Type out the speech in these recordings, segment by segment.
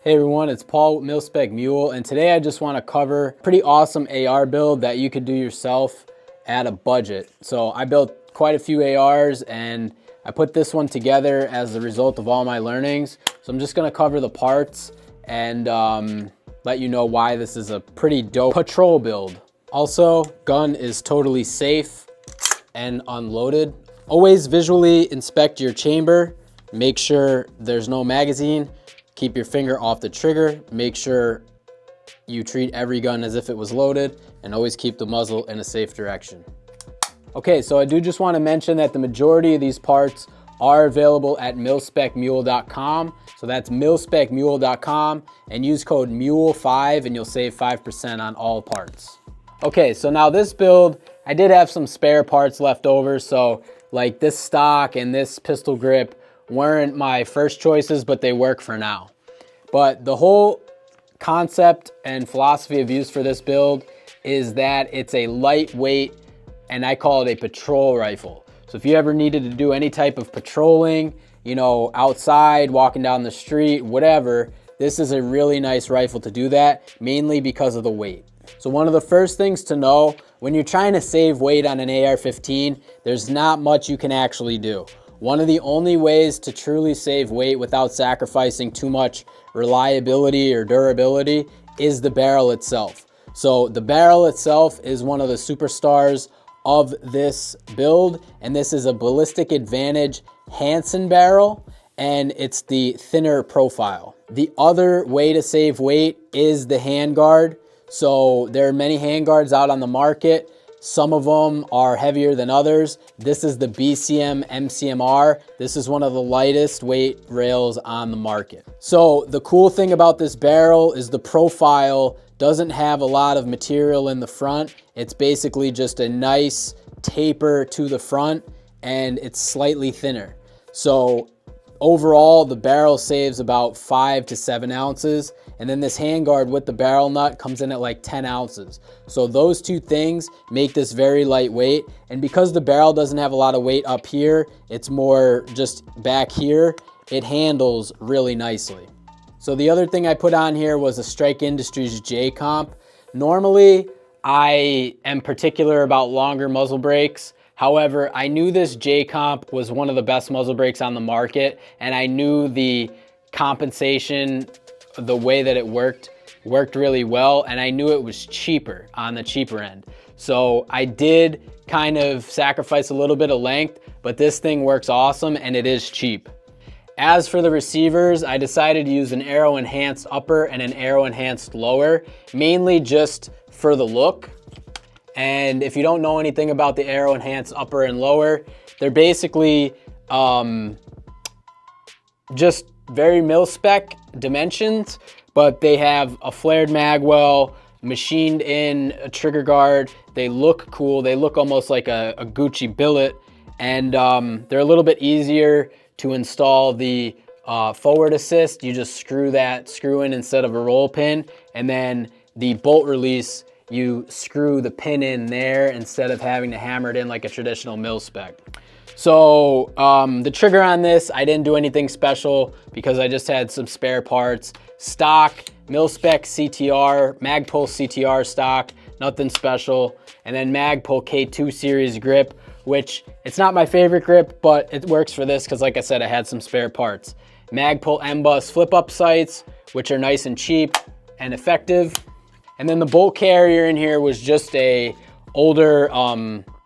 Hey everyone, it's Paul with Mil-Spec Mule, and today I just want to cover a pretty awesome AR build that you could do yourself at a budget. So I built quite a few ARs and I put this one together as the result of all my learnings. So I'm just going to cover the parts and let you know why this is a pretty dope patrol build. Also, gun is totally safe and unloaded. Always visually inspect your chamber. Make sure there's no magazine. Keep your finger off the trigger. Make sure you treat every gun as if it was loaded, and always keep the muzzle in a safe direction. Okay, so I do just want to mention that the majority of these parts are available at milspecmule.com. So that's milspecmule.com, and use code MULE5 and you'll save 5% on all parts. Okay, so now this build, I did have some spare parts left over. So like this stock and this pistol grip weren't my first choices, but they work for now. But the whole concept and philosophy of use for this build is that it's a lightweight, and I call it a patrol rifle. So if you ever needed to do any type of patrolling, you know, outside, walking down the street, whatever, this is a really nice rifle to do that, mainly because of the weight. So one of the first things to know when you're trying to save weight on an AR-15, there's not much you can actually do. One of the only ways to truly save weight without sacrificing too much reliability or durability is the barrel itself. So the barrel itself is one of the superstars of this build, and this is a Ballistic Advantage Hansen barrel, and it's the thinner profile. The other way to save weight is the handguard. So there are many handguards out on the market. Some of them are heavier than others. This is the BCM MCMR. This is one of the lightest weight rails on the market. So the cool thing about this barrel is the profile doesn't have a lot of material in the front. It's basically just a nice taper to the front, and it's slightly thinner. So overall, the barrel saves about 5 to 7 ounces. And then this handguard with the barrel nut comes in at like 10 ounces. So those two things make this very lightweight. And because the barrel doesn't have a lot of weight up here, it's more just back here, it handles really nicely. So the other thing I put on here was a Strike Industries J-Comp. Normally, I am particular about longer muzzle brakes. However, I knew this J-Comp was one of the best muzzle brakes on the market, and I knew the compensation, the way that it worked really well, and I knew it was cheaper, on the cheaper end. So I did kind of sacrifice a little bit of length, but this thing works awesome and it is cheap. As for the receivers, I decided to use an Aero Enhanced upper and an Aero Enhanced lower, mainly just for the look. And if you don't know anything about the Aero Enhanced upper and lower, they're basically just very Mil-Spec dimensions, but they have a flared mag well, machined in a trigger guard. They look cool. They look almost like a Gucci billet, and they're a little bit easier to install. The forward assist, you just screw in instead of a roll pin, and then the bolt release, you screw the pin in there instead of having to hammer it in like a traditional Mil-Spec. So the trigger on this, I didn't do anything special because I just had some spare parts. Stock Mil-Spec CTR, Magpul CTR stock, nothing special. And then Magpul K2 series grip, which it's not my favorite grip, but it works for this because like I said, I had some spare parts. Magpul M-Bus flip-up sights, which are nice and cheap and effective. And then the bolt carrier in here was just a older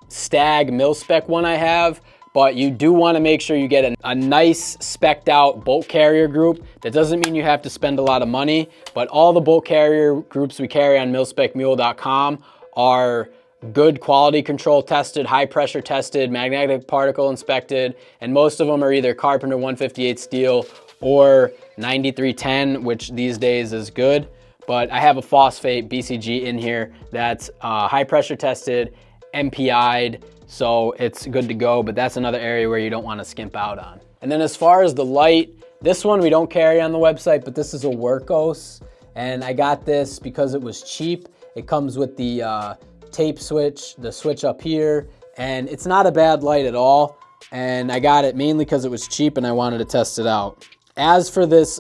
Stag Mil-Spec one I have, but you do want to make sure you get a nice spec'd out bolt carrier group. That doesn't mean you have to spend a lot of money, but all the bolt carrier groups we carry on milspecmule.com are good quality control tested, high pressure tested, magnetic particle inspected, and most of them are either Carpenter 158 steel or 9310, which these days is good. But I have a phosphate BCG in here that's high pressure tested, MPI'd, so it's good to go, but that's another area where you don't want to skimp out on. And then as far as the light, this one we don't carry on the website, but this is a Workos, and I got this because it was cheap. It comes with the tape switch, the switch up here, and it's not a bad light at all, and I got it mainly because it was cheap and I wanted to test it out. As for this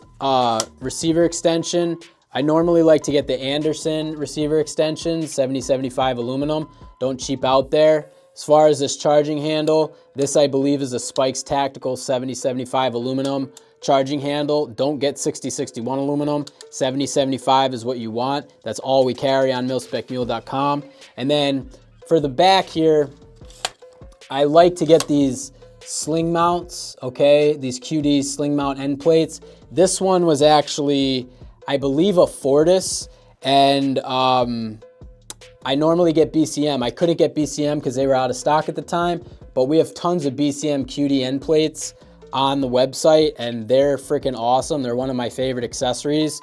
receiver extension, I normally like to get the Anderson receiver extension, 7075 aluminum. Don't cheap out there. As far as this charging handle, this I believe is a Spikes Tactical 7075 aluminum charging handle. Don't get 6061 aluminum. 7075 is what you want. That's all we carry on milspecmule.com. And then for the back here, I like to get these sling mounts, okay? These QD sling mount end plates. This one was actually, I believe, a Fortis, and I normally get BCM. I couldn't get BCM because they were out of stock at the time, but we have tons of BCM QD end plates on the website, and they're freaking awesome. They're one of my favorite accessories.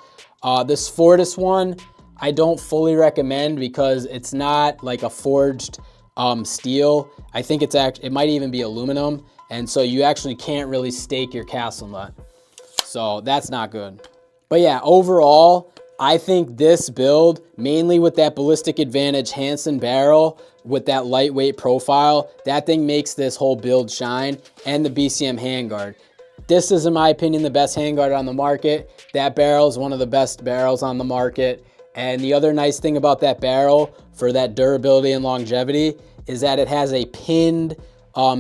This Fortis one, I don't fully recommend because it's not like a forged steel. I think it might even be aluminum, and so you actually can't really stake your castle nut. So that's not good. But yeah, overall, I think this build, mainly with that Ballistic Advantage Hansen barrel, with that lightweight profile, that thing makes this whole build shine, and the BCM handguard. This is, in my opinion, the best handguard on the market. That barrel is one of the best barrels on the market. And the other nice thing about that barrel, for that durability and longevity, is that it has a pinned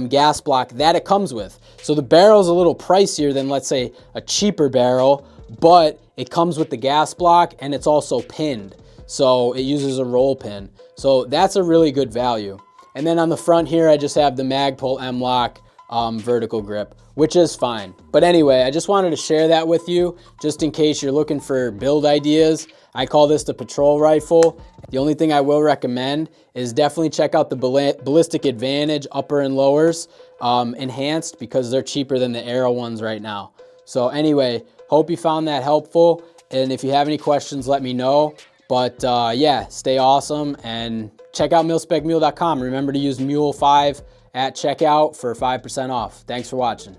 gas block that it comes with. So the barrel is a little pricier than, let's say, a cheaper barrel, but it comes with the gas block and it's also pinned. So it uses a roll pin. So that's a really good value. And then on the front here, I just have the Magpul M-Lock vertical grip, which is fine. But anyway, I just wanted to share that with you, just in case you're looking for build ideas. I call this the patrol rifle. The only thing I will recommend is definitely check out the Ballistic Advantage upper and lowers enhanced, because they're cheaper than the Arrow ones right now. So anyway, hope you found that helpful. And if you have any questions, let me know. But yeah, stay awesome and check out milspecmule.com. Remember to use Mule5 at checkout for 5% off. Thanks for watching.